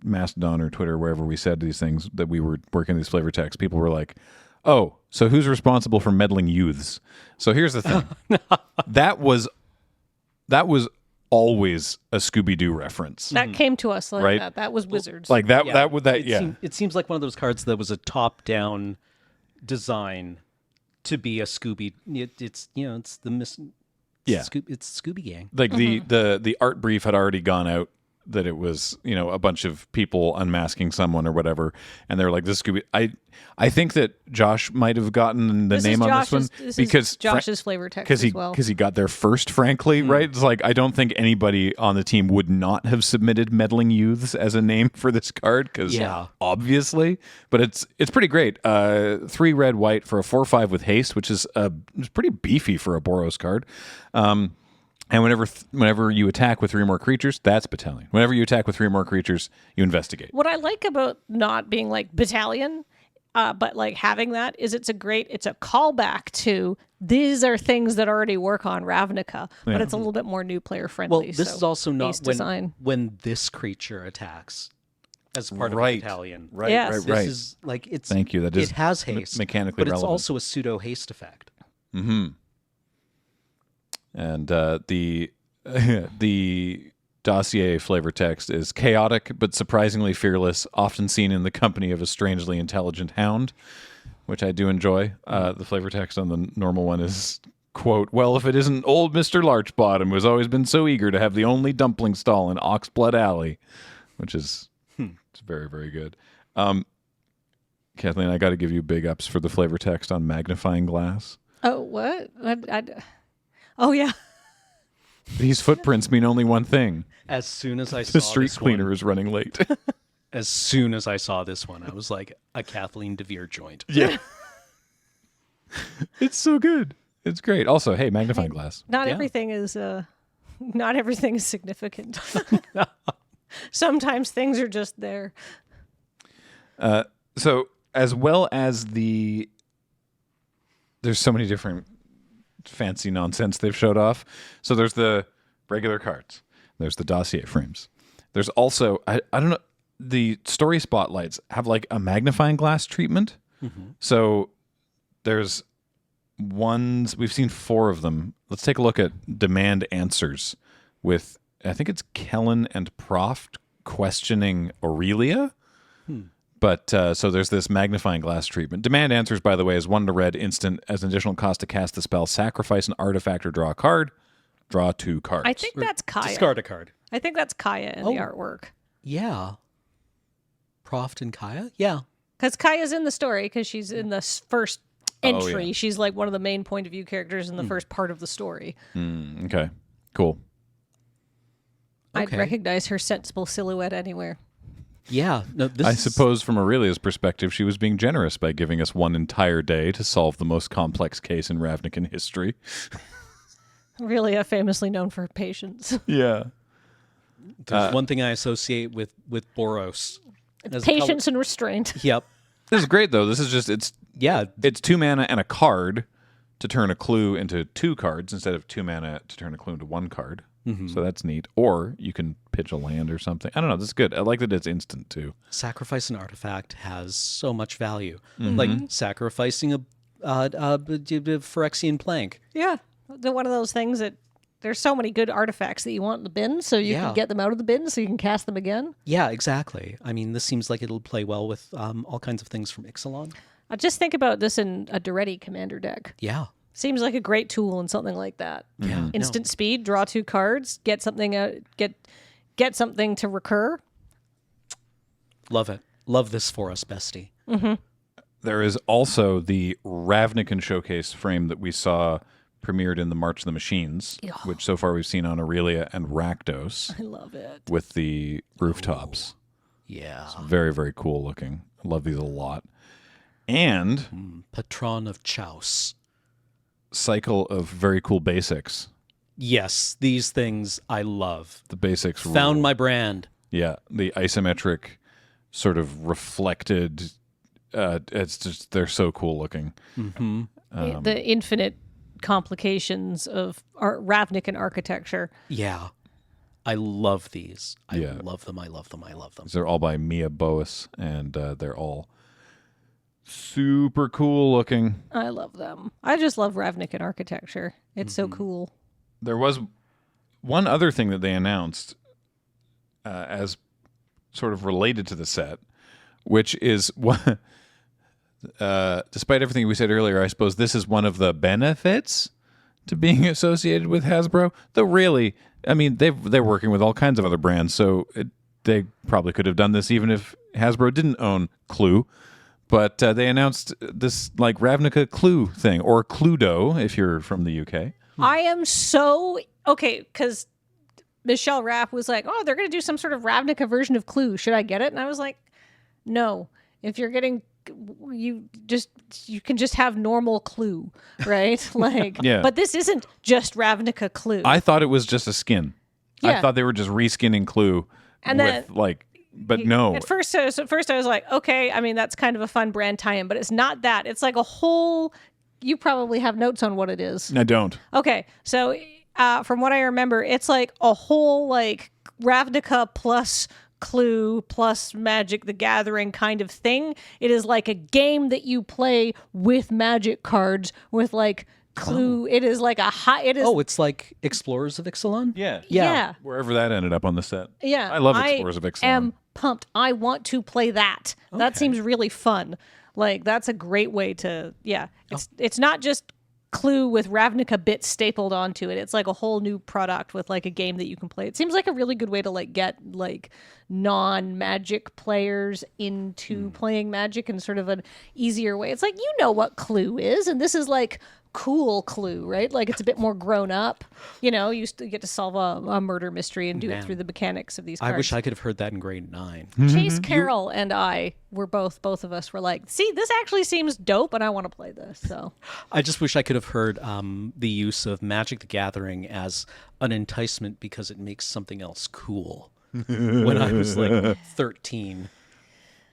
Mastodon or Twitter, wherever we said these things that we were working these flavor texts, people were like, "Oh, so who's responsible for meddling youths?" So here's the thing: that was always a Scooby-Doo reference. That came to us like Right? that. That was Wizards. Like that. That would that. Yeah. It seems like one of those cards that was a top-down design to be a Scooby. It's the Yeah. it's Scooby Gang. Like the art brief had already gone out that it was a bunch of people unmasking someone or whatever, and they're like, "This Scooby." I think that Josh might have gotten the name on this one because Josh's flavor text because as well. he got there first. Frankly, right? It's like I don't think anybody on the team would not have submitted meddling youths as a name for this card because obviously, but it's pretty great. 3 red white for a 4/5 with haste, which is it's pretty beefy for a Boros card. And whenever you attack with 3 more creatures, that's battalion. Whenever you attack with 3 more creatures, you investigate. What I like about not being like battalion, but like having that is it's a callback to these are things that already work on Ravnica, but it's a little bit more new player friendly. Well, this is also not design. when this creature attacks as part of a battalion. Right, Yes. This is like it's. Thank you. That is it has haste, mechanically but relevant. it's also a pseudo haste effect. Mm-hmm. And the dossier flavor text is chaotic but surprisingly fearless, often seen in the company of a strangely intelligent hound, which I do enjoy. The flavor text on the normal one is, quote, "Well, if it isn't old Mr. Larchbottom, who has always been so eager to have the only dumpling stall in Oxblood Alley," which is it's very, very good. Kathleen, I got to give you big ups for the flavor text on magnifying glass. Oh, what? Oh, yeah. These footprints mean only one thing. As soon as I saw The street this cleaner one, is running late. as soon as I saw this one, I was like a Kathleen DeVere joint. Yeah. It's so good. It's great. Also, hey, magnifying glass. Not everything is significant. Sometimes things are just there. So, as well as there's so many different fancy nonsense they've showed off. So there's the regular cards. There's the dossier frames. There's also, I don't know, the story spotlights have like a magnifying glass treatment. Mm-hmm. So there's ones, we've seen 4 of them. Let's take a look at Demand Answers with, I think it's Kellen and Proft questioning Aurelia. But so there's this magnifying glass treatment. Demand Answers, by the way, is 1 to red instant. As an additional cost to cast the spell, sacrifice an artifact or draw a card. Draw 2 cards. I think that's Kaya. Discard a card. I think that's Kaya in the artwork. Yeah. Proft and Kaya? Yeah. Because Kaya's in the story because she's in the first entry. Oh, yeah. She's like one of the main point of view characters in the first part of the story. Okay, cool. I'd recognize her sensible silhouette anywhere. Yeah. No, I suppose from Aurelia's perspective, she was being generous by giving us 1 entire day to solve the most complex case in Ravnican history. Aurelia, famously known for patience. Yeah. There's one thing I associate with Boros. As Patience and restraint. Yep. This is great, though. This is just, it's 2 mana and a card to turn a clue into 2 cards instead of 2 mana to turn a clue into 1 card. Mm-hmm. So that's neat. Or you can pitch a land or something. I don't know. This is good. I like that it's instant, too. Sacrifice an artifact has so much value. Mm-hmm. Like sacrificing a Phyrexian plank. Yeah. They're one of those things that there's so many good artifacts that you want in the bin, so you can get them out of the bin so you can cast them again. Yeah, exactly. I mean, this seems like it'll play well with all kinds of things from Ixalan. I just think about this in a Duretti commander deck. Yeah. Seems like a great tool in something like that. Yeah. Instant speed, draw 2 cards, get something get something to recur. Love it. Love this for us, bestie. Mm-hmm. There is also the Ravnican showcase frame that we saw premiered in the March of the Machines, which so far we've seen on Aurelia and Rakdos I love it. with the rooftops. Yeah. Very, very cool looking. I love these a lot. And Patron of Chouse. cycle of very cool basics. Yes, these things I love. The basics Found rule. my brand. Yeah, the isometric sort of reflected. It's just they're so cool looking. The infinite complications of Ravnican architecture. Yeah. I love these. I Yeah. love them. I love them. I love them. They're all by Mia Boas, and they're all super cool looking. I love them. I just love Ravnican architecture. It's so cool. There was one other thing that they announced as sort of related to the set, which is what. Despite everything we said earlier, I suppose this is one of the benefits to being associated with Hasbro. Though really, I mean, they're working with all kinds of other brands, so they probably could have done this even if Hasbro didn't own Clue. But they announced this like Ravnica Clue thing, or Cluedo if you're from the UK. I am so okay because Michelle Rapp was like, "Oh, they're going to do some sort of Ravnica version of Clue. Should I get it?" And I was like, "No. If you're getting, you can just have normal Clue, right? Like, Yeah. But this isn't just Ravnica Clue. I thought it was just a skin. I Yeah. thought they were just reskinning Clue And then- with like, but no. At first I was like, okay, I mean, that's kind of a fun brand tie-in, but it's not that. It's like a whole. You probably have notes on what it is. I don't. Okay, so from what I remember, it's like a whole like Ravnica plus Clue plus Magic the Gathering kind of thing. It is like a game that you play with Magic cards with like Clue. It is like a high. It is. Oh, it's like Explorers of Ixalan? Yeah. yeah. Wherever that ended up on the set. Yeah, I love Explorers of Ixalan. I am pumped. I want to play that. That seems really fun. Like that's a great way to. Yeah, it's not just Clue with Ravnica bits stapled onto it. It's like a whole new product with like a game that you can play. It seems like a really good way to like get like non-Magic players into playing Magic in sort of an easier way. It's like you know what Clue is, and this is like cool Clue, right? Like it's a bit more grown up. You know, you get to solve a murder mystery and do it through the mechanics of these cards. I wish I could have heard that in grade 9. Chase Carroll and I were both of us were like, see, this actually seems dope, and I want to play this. So I just wish I could have heard the use of Magic the Gathering as an enticement because it makes something else cool. When I was like 13,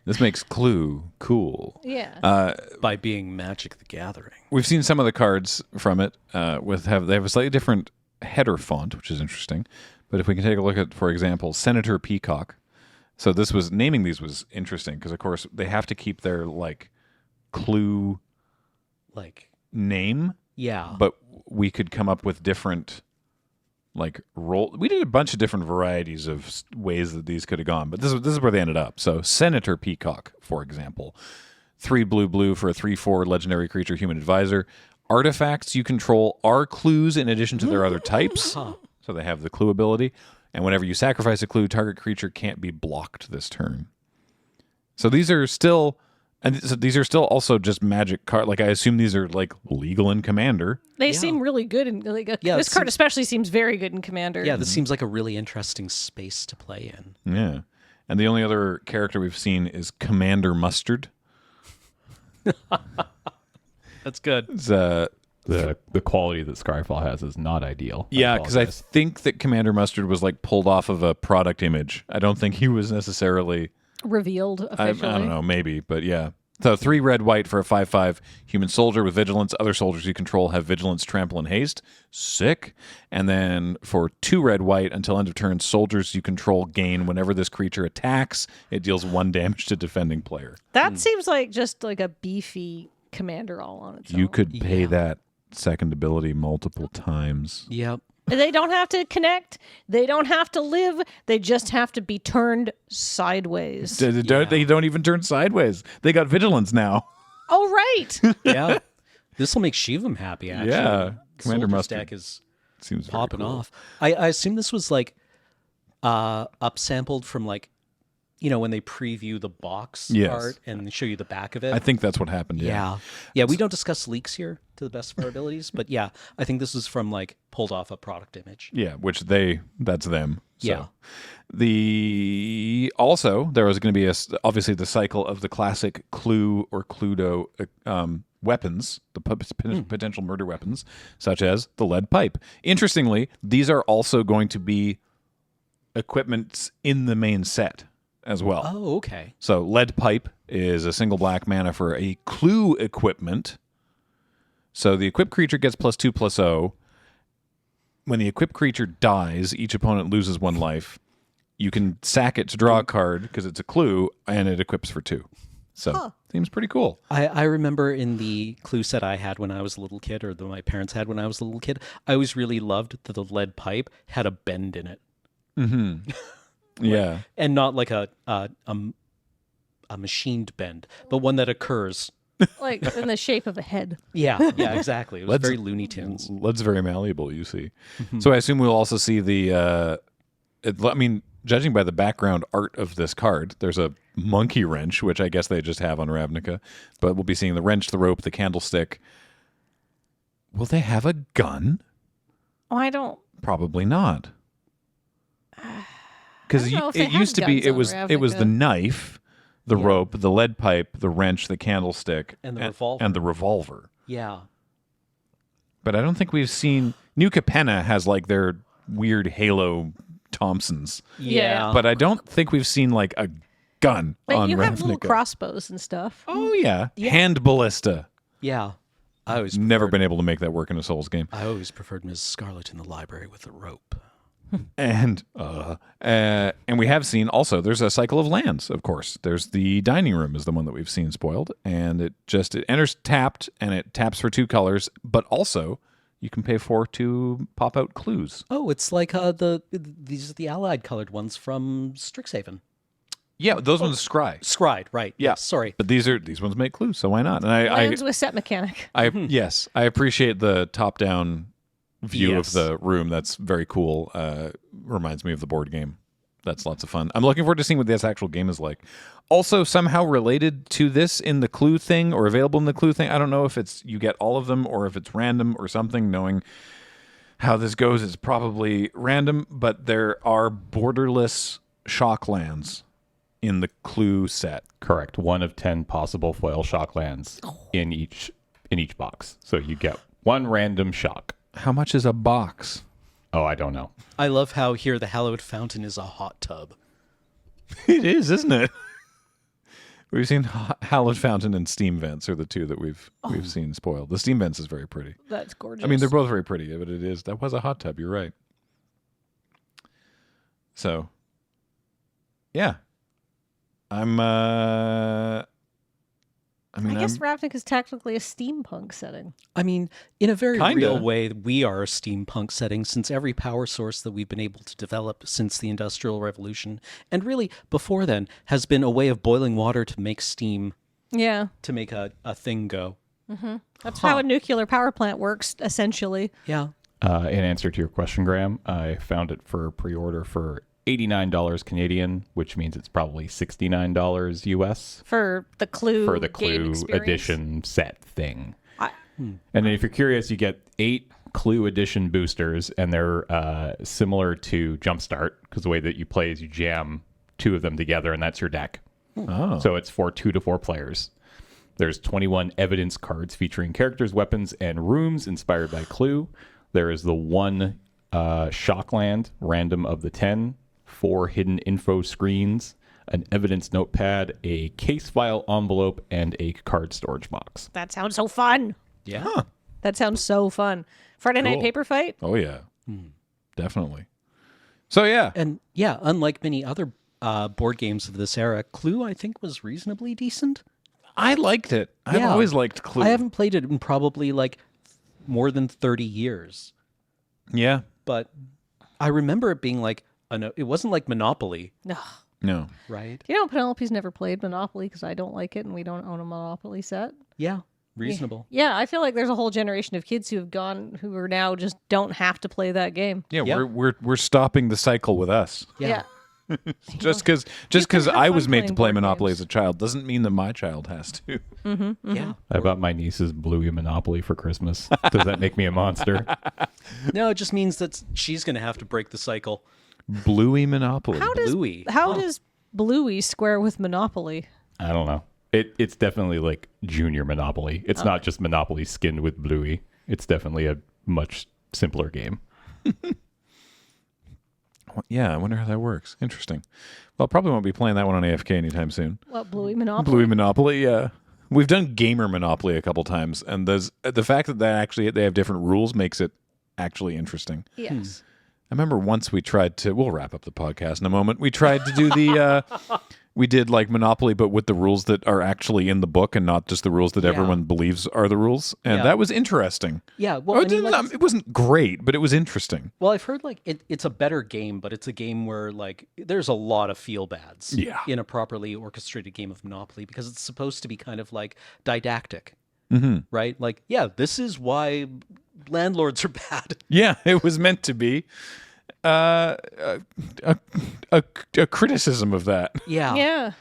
This makes Clue cool. yeah, by being Magic the Gathering. We've seen some of the cards from it they have a slightly different header font, which is interesting. But if we can take a look at, for example, Senator Peacock. So naming these was interesting because, of course, they have to keep their like Clue Like, name, yeah. but we could come up with different like roll. We did a bunch of different varieties of ways that these could have gone, but this is where they ended up. So Senator Peacock, for example, 3 blue for a 3/4 legendary creature, human advisor. Artifacts you control are clues in addition to their other types. So they have the clue ability, and whenever you sacrifice a clue, target creature can't be blocked this turn. So these are still. And so these are still also just Magic card. Like I assume these are like legal in Commander. they seem really good, and like this card especially seems very good in Commander. Yeah, this seems like a really interesting space to play in. Yeah. And the only other character we've seen is Commander Mustard. That's good. It's, The quality that Skyfall has is not ideal. yeah, because I apologize. think that Commander Mustard was like pulled off of a product image. I don't think he was necessarily. revealed I officially. don't know, maybe, but yeah. So 3 red/white for a 5/5 human soldier with vigilance. Other soldiers you control have vigilance, trample, and haste. Sick. And then for 2 red/white until end of turn, soldiers you control gain whenever this creature attacks. It deals 1 damage to defending player. That seems like just like a beefy Commander all on its own. You could pay that second ability multiple times. Yep. They don't have to connect. They don't have to live. They just have to be turned sideways. They don't even turn sideways. They got vigilance now. Oh, right. Yeah. This will make Shivam happy, actually. Yeah. Commander Soldier's Mustard deck is seems very popping cool. off. I assume this was like upsampled from like when they preview the box Yes. art and show you the back of it. I think that's what happened. Yeah. Yeah, we don't discuss leaks here to the best of our abilities, but yeah, I think this is from pulled off a product image. Yeah, which that's them. So. Yeah. Also there was going to be obviously the cycle of the classic Clue or Cluedo weapons, the potential murder weapons, such as the lead pipe. Interestingly, these are also going to be equipments in the main set as well. Oh, okay. So lead pipe is a single black mana for a Clue equipment. So the equipped creature gets +2/+0. When the equipped creature dies, each opponent loses 1 life. You can sack it to draw a card because it's a Clue, and it equips for 2. So seems pretty cool. I remember in the Clue set I had when I was a little kid, or that my parents had when I was a little kid, I always really loved that the lead pipe had a bend in it. Mm-hmm. Yeah. And not like a machined bend, but one that occurs. Like in the shape of a head. Yeah, exactly. It was very Looney Tunes. Lead's very malleable, you see. So I assume we'll also see judging by the background art of this card, there's a monkey wrench, which I guess they just have on Ravnica, but we'll be seeing the wrench, the rope, the candlestick. Will they have a gun? Oh, I don't. Probably not. Because I don't know if they it have used to be, guns on it was the Ravnica. knife, the rope, the lead pipe, the wrench, the candlestick, And the revolver. and the revolver. Yeah. But I don't think we've seen New Capenna has their weird Halo Thompsons. Yeah. But I don't think we've seen a gun But on you have little Ravnica. crossbows and stuff. Oh yeah. Hand ballista. Yeah. I always Never been able to make that work in a Souls game. I always preferred Ms. Scarlet in the library with the rope. And we have seen also there's a cycle of lands, of course. There's the dining room is the one that we've seen spoiled, and it enters tapped and it taps for 2 colors, but also you can pay 4 to pop out clues. Oh, it's like these are the allied colored ones from Strixhaven. Yeah, those ones scry. Scryed, right. Yeah. Yes, sorry. But these ones make clues, so why not? And Lands with set mechanic. yes, I appreciate the top-down view Yes. of the room. That's very cool. Reminds me of the board game. That's lots of fun. I'm looking forward to seeing what this actual game is like. Also, somehow related to this in the Clue thing or available in the Clue thing. I don't know if it's you get all of them or if it's random or something. Knowing how this goes, it's probably random. But there are borderless shock lands in the Clue set. Correct. 1 of 10 possible foil shock lands in each box. So you get 1 random shock. How much is a box? Oh, I don't know. I love how here the hallowed fountain is a hot tub. It is, isn't it? We've seen Hallowed Fountain and Steam Vents are the 2 that we've seen spoiled. The Steam Vents is very pretty. That's gorgeous. I mean, they're both very pretty, but that was a hot tub. You're right. So, yeah, I guess Ravnica is technically a steampunk setting. I mean, in a very Kinda. real way, we are a steampunk setting since every power source that we've been able to develop since the Industrial Revolution, and really before then, has been a way of boiling water to make steam, Yeah. to make a thing go. That's how a nuclear power plant works, essentially. Yeah. In answer to your question, Graham, I found it for pre-order for $89 Canadian, which means it's probably $69 US For the Clue for the game Clue experience. edition set thing. I- And then if you're curious, you get 8 Clue edition boosters, and they're similar to Jumpstart, because the way that you play is you jam 2 of them together, and that's your deck. Oh. So it's for 2 to 4 players. There's 21 evidence cards featuring characters, weapons, and rooms inspired by Clue. There is the 1 Shockland, random of the 10, 4 hidden info screens, an evidence notepad, a case file envelope, and a card storage box. That sounds so fun. Yeah. That sounds so fun. Friday Night Cool. Paper Fight? Oh yeah, definitely. So yeah, And yeah, unlike many other board games of this era, Clue, I think, was reasonably decent. I liked it. I've Yeah. always liked Clue. I haven't played it in probably more than 30 years. Yeah. But I remember it being it wasn't like Monopoly, No. No. right? You know, Penelope's never played Monopoly because I don't like it and we don't own a Monopoly set. Yeah, reasonable. Yeah, I feel like there's a whole generation of kids who are now just don't have to play that game. Yeah, Yeah. we're stopping the cycle with us. Yeah. Just because have I fun was made to playing play board Monopoly games. as a child doesn't mean that my child has to. Yeah. I bought my nieces Bluey Monopoly for Christmas. Does that make me a monster? No, it just means that she's going to have to break the cycle. Bluey Monopoly. Bluey. How does Bluey square with Monopoly? I don't know. It's definitely like junior Monopoly. It's not just Monopoly skinned with Bluey. It's definitely a much simpler game. Yeah, I wonder how that works. Interesting. Well, probably won't be playing that one on AFK anytime soon. What, Bluey Monopoly? Bluey Monopoly, yeah. We've done Gamer Monopoly a couple times, and there's the fact that they have different rules makes it actually interesting. Yes. I remember once we tried to. We'll wrap up the podcast in a moment. We tried to do the. We did like Monopoly, but with the rules that are actually in the book and not just the rules that everyone believes are the rules, and that was interesting. Yeah, well, it wasn't great, but it was interesting. Well, I've heard like it's a better game, but it's a game where like there's a lot of feel bads in a properly orchestrated game of Monopoly because it's supposed to be kind of like didactic, right? Like, yeah, this is why landlords are bad. Yeah, it was meant to be a criticism of that. Yeah. Yeah.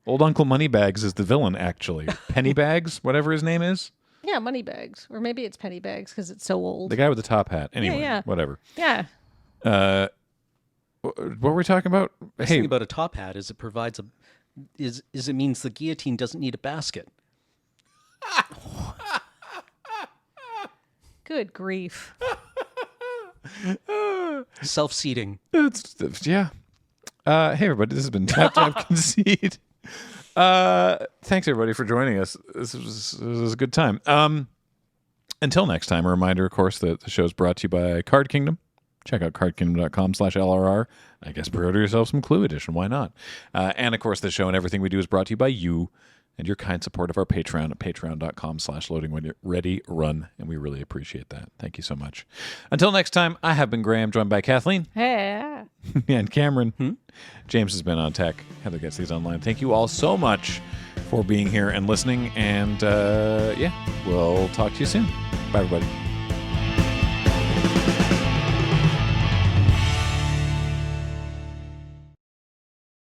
Old Uncle Moneybags is the villain, actually. Pennybags, whatever his name is. Yeah, Moneybags. Or maybe it's Pennybags because it's so old. The guy with the top hat. Anyway, yeah. Whatever. Yeah. What were we talking about? The thing about a top hat is it provides it means the guillotine doesn't need a basket. Good grief. Self-seating. Yeah. Hey, everybody. This has been Tap Tap Concede. Thanks, everybody, for joining us. This was a good time. Until next time, a reminder, of course, that the show is brought to you by Card Kingdom. Check out cardkingdom.com/LRR. I guess pre-order yourself some Clue Edition. Why not? And, of course, the show and everything we do is brought to you by you and your kind support of our Patreon at patreon.com/loadingreadyrun. And we really appreciate that. Thank you so much. Until next time, I have been Graham, joined by Kathleen. Hey. And Cameron. James has been on tech. Heather gets these online. Thank you all so much for being here and listening. And, we'll talk to you soon. Bye, everybody.